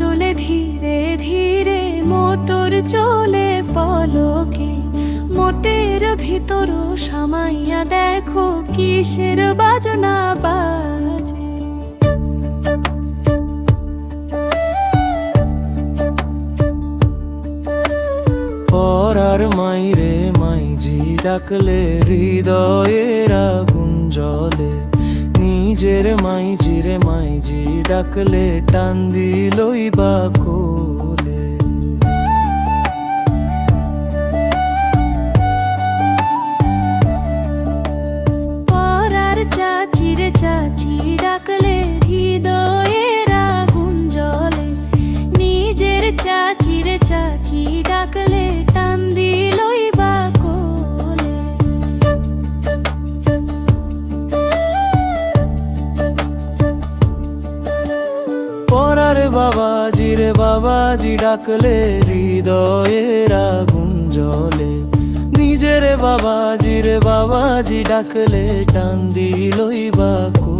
চলে ধীরে ধীরে, মোটর চলে পলকে। মোটের ভিতর সামাইয়া দেখো কিসের বাজনা বাজে। পরার মাইরে মাইজি ডাকলে হৃদয়ের আগুন জ্বলে। নিজের মাইজিরে মাইজি ডাকলে টান দিলই বা কোলে। পরার চাচিরে চাচি ডাকলে হৃদয়ের আগুন জ্বলে। নিজের চাচিরে চাচি ডাকলে টান দিলই বা কোলে। পরার বাবাজিরে বাবাজি ডাকলে হৃদয়ের আগুন জ্বলে। নিজের বাবাজিরে বাবাজি ডাকলে টান দিলই বা কোলে।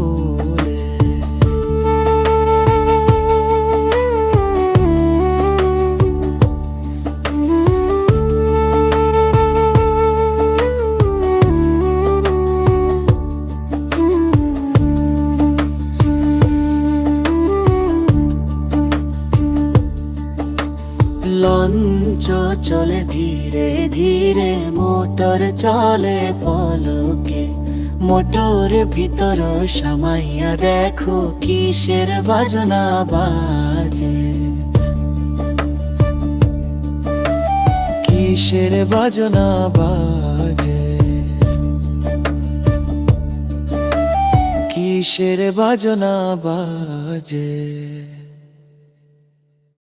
লঞ্চ চলে ধীরে ধীরে, মোটর চলে পলকে। মোটর ভিতর সামাইয়া দেখো কিসের বাজনা বাজে। কিসের বাজনা বাজে। কিসের বাজনা বাজে।